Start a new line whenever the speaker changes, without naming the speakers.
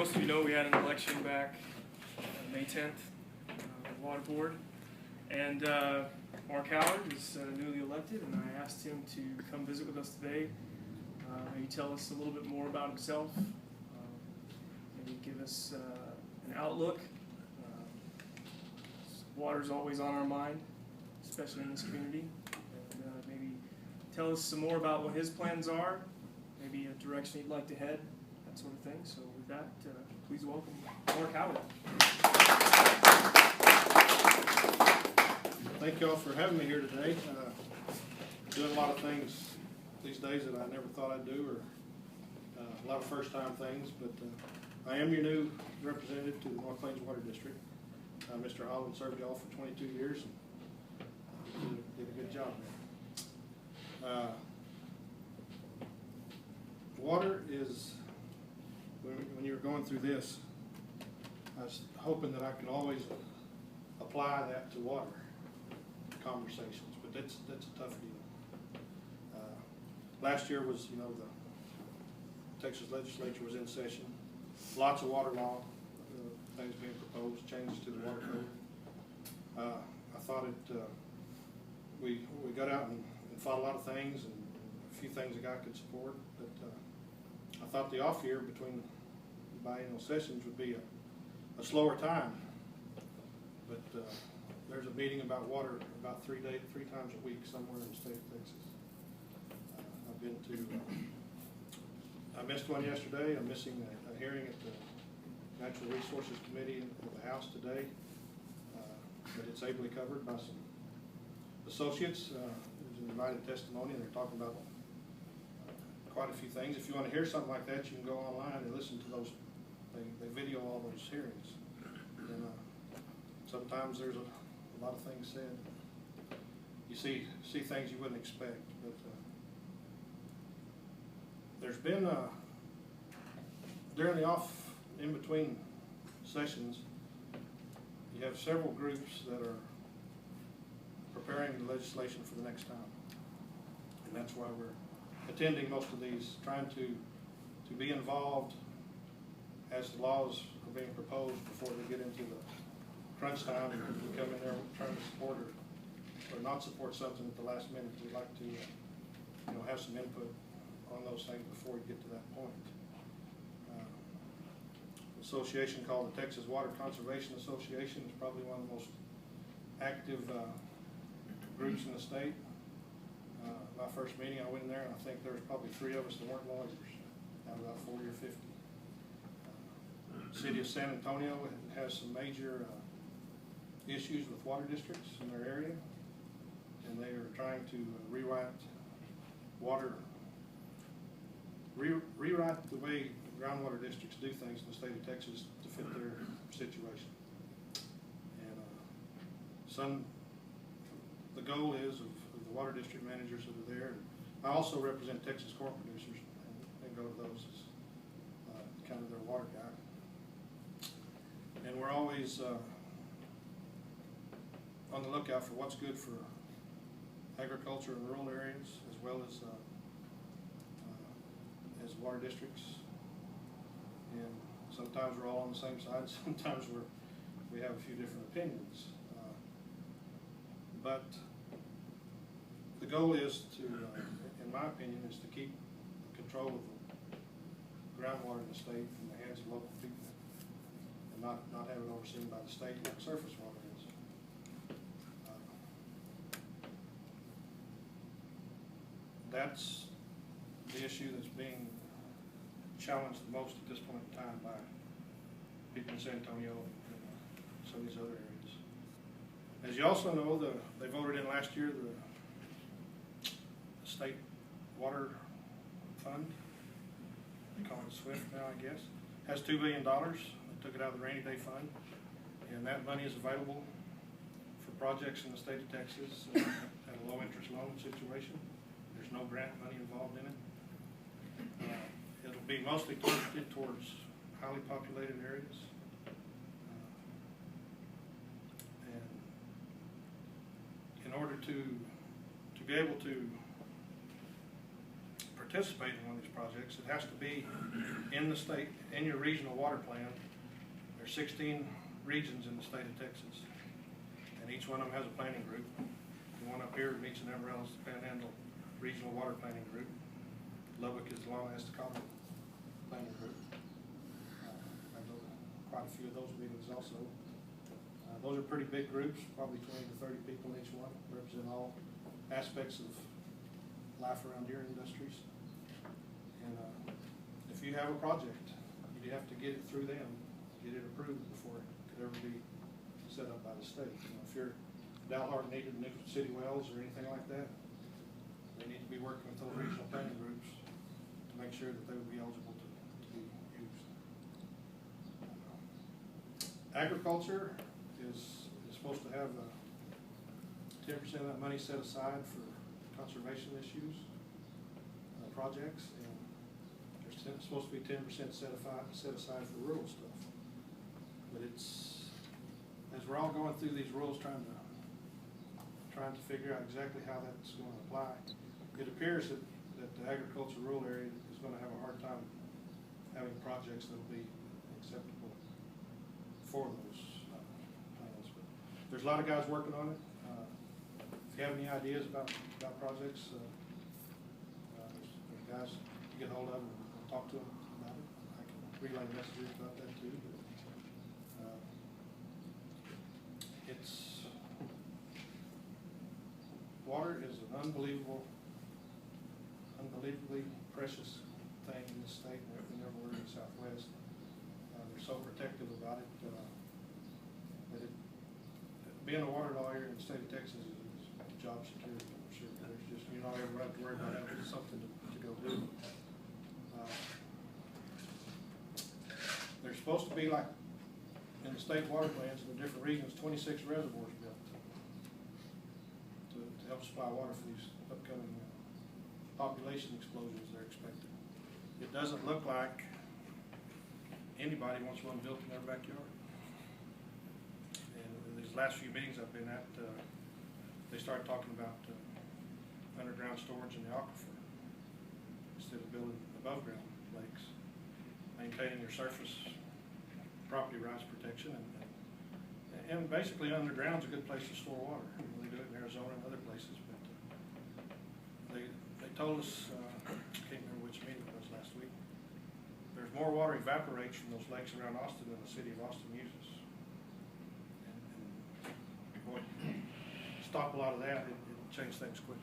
Most of you know we had an election back May 10th, the water board, and Mark Howard is newly elected, and I asked him to come visit with us today, maybe tell us a little bit more about himself, maybe give us an outlook. Water's always on our mind, especially in this community, and maybe tell us some more about what his plans are, maybe a direction he'd like to head, that sort of thing. So with that, please welcome Mark Howard.
Thank you all for having me here today. Doing a lot of things these days that I never thought I'd do, or a lot of first-time things, but I am your new representative to the North Plains Water District. Mr. Holland served y'all for 22 years and did a good job there. Water is, when you were going through this, I was hoping that I could always apply that to water conversations, but that's a tough deal. Last year was, the Texas legislature was in session. Lots of water law things being proposed, changes to the water code. I thought we got out and fought a lot of things, and a few things the guy could support, but I thought the off year between the biennial sessions would be a slower time. But there's a meeting about water about 3 times a week somewhere in the state of Texas. I've been to, I missed one yesterday. I'm missing a hearing at the Natural Resources Committee of the House today, but it's ably covered by some associates. There's an invited testimony, and they're talking about quite a few things. If you want to hear something like that, you can go online and listen to those. They video all those hearings, and sometimes there's a lot of things said. You see things you wouldn't expect, but there's been during the in between sessions, you have several groups that are preparing the legislation for the next time, and that's why we're attending most of these, trying to be involved as the laws are being proposed before they get into the crunch time and we come in there trying to support or not support something at the last minute. We'd like to have some input on those things before we get to that point. Association called the Texas Water Conservation Association is probably one of the most active groups in the state. My first meeting, I went in there, and I think there was probably 3 of us that weren't lawyers, out of about 40 or 50. City of San Antonio has some major issues with water districts in their area, and they are trying to rewrite the way groundwater districts do things in the state of Texas to fit their situation. And the goal is of the water district managers that are there. I also represent Texas corn producers and go to those as kind of their water guy. And we're always on the lookout for what's good for agriculture in rural areas, as well as water districts. And sometimes we're all on the same side. Sometimes we have a few different opinions. But the goal is to, in my opinion, is to keep control of the groundwater in the state in the hands of local people, and not have it overseen by the state like surface water is. That's the issue that's being challenged the most at this point in time by people in San Antonio and some of these other areas. As you also know, they voted in last year the state water fund, they call it SWIFT now, I guess, has $2 billion. They took it out of the rainy day fund, and that money is available for projects in the state of Texas at a low interest loan situation. There's no grant money involved in it. It'll be mostly targeted towards highly populated areas. And in order to be able to participate in one of these projects, it has to be in the state, in your regional water plan. There's 16 regions in the state of Texas, and each one of them has a planning group. The one up here, Meets and Amarillo's the Panhandle Regional Water Planning Group. Lubbock is the Long Estacada Planning Group. I go to quite a few of those meetings also. Those are pretty big groups, probably 20 to 30 people each one, represent all aspects of life around your industries. And if you have a project, you have to get it through them, get it approved before it could ever be set up by the state. You know, if your Dalhart needed new city wells or anything like that, they need to be working with those regional planning groups to make sure that they would be eligible to be used. Agriculture is supposed to have 10% of that money set aside for conservation issues, projects, and there's supposed to be 10% set aside for rural stuff. But it's, as we're all going through these rules, trying to figure out exactly how that's going to apply, it appears that the agriculture rural area is going to have a hard time having projects that will be acceptable for those plans. But there's a lot of guys working on it. If you have any ideas about projects, there's guys you get hold of and talk to them about it. I can relay messages about that too. But, water is an unbelievably precious thing in this state and everywhere in the Southwest. They're so protective about it. That being a water lawyer in the state of Texas is job security, I'm sure. There's just, you're not ever have to worry about having something to go do. There's supposed to be, like in the state water plans in the different regions, 26 reservoirs built to help supply water for these upcoming population explosions they're expecting. It doesn't look like anybody wants one built in their backyard. And these last few meetings I've been at, they started talking about underground storage in the aquifer instead of building above ground lakes, maintaining your surface property rights protection, and basically underground's a good place to store water. You know, they do it in Arizona and other places, but they told us, I can't remember which meeting it was last week, there's more water evaporates from those lakes around Austin than the city of Austin uses. And boy, stop a lot of that, it'll change things quickly.